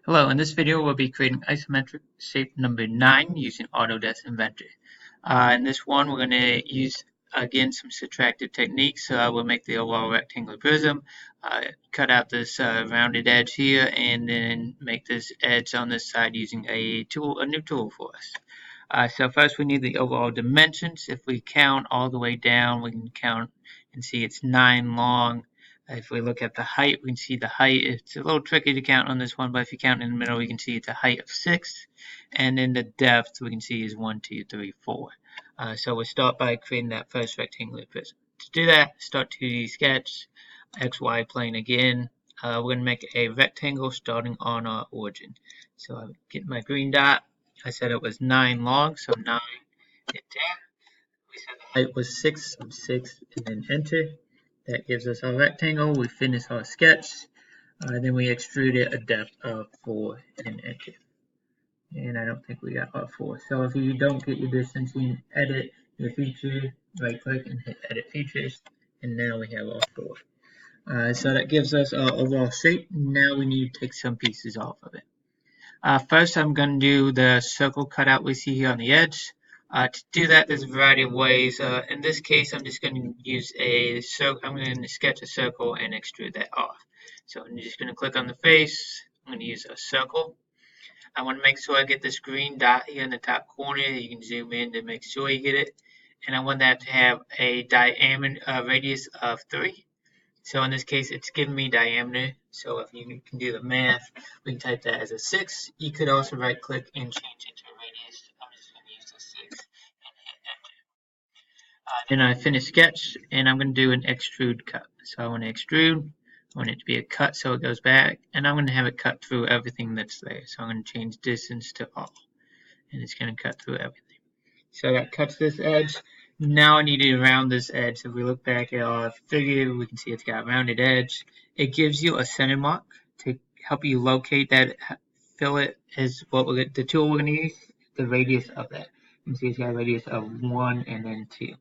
Hello, in this video we'll be creating isometric shape number 9 using Autodesk Inventor. In this one we're going to use again some subtractive techniques. We'll make the overall rectangular prism, cut out this rounded edge here, and then make this edge on this side using a new tool for us. So first we need the overall dimensions. If we count all the way down, we can count and see it's 9 long. If we look at the height, we can see the height. It's a little tricky to count on this one, but if you count in the middle, we can see it's a height of 6. And then the depth, we can see is 1, 2, 3, 4. So we'll start by creating that first rectangular prism. To do that, start 2D sketch, XY plane again. We're going to make a rectangle starting on our origin. So I get my green dot. I said it was 9 long, so 9, hit tab. We said the height was 6, so 6, and then enter. That gives us our rectangle. We finish our sketch. Then we extrude it a depth of 4 and enter. And I don't think we got our 4. So if you don't get your distance, you can edit your feature, right click and hit edit features. And now we have our 4. So that gives us our overall shape. Now we need to take some pieces off of it. First I'm going to do the circle cutout we see here on the edge. To do that, there's a variety of ways. In this case, I'm just going to use a circle. I'm going to sketch a circle and extrude that off. So I'm just going to click on the face. I'm going to use a circle. I want to make sure I get this green dot here in the top corner. You can zoom in to make sure you get it. And I want that to have a diameter radius of 3. So in this case, it's giving me diameter. So if you can do the math, we can type that as a 6. You could also right click and change it to a radius. I'm just going to use a 6 and hit enter. Then I finish sketch and I'm going to do an extrude cut. So I want to extrude. I want it to be a cut so it goes back. And I'm going to have it cut through everything that's there. So I'm going to change distance to all. And it's going to cut through everything. So that cuts this edge. Now I need to round this edge. If we look back at our figure, we can see it's got a rounded edge. It gives you a center mark to help you locate that fillet is what the tool we're going to use, the radius of that. You can see it's got a radius of 1 and then 2.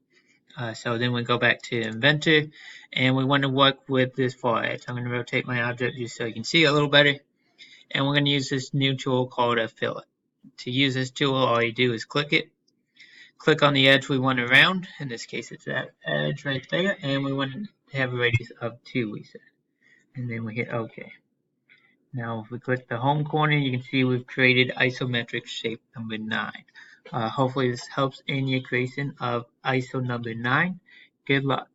So then we go back to Inventor and we want to work with this far edge. I'm going to rotate my object just so you can see it a little better. And we're going to use this new tool called a fillet. To use this tool, all you do is click it. Click on the edge we want to round. In this case, it's that edge right there. And we want to have a radius of 2, we said. And then we hit OK. Now, if we click the home corner, you can see we've created isometric shape number 9. Hopefully, this helps in your creation of ISO number 9. Good luck.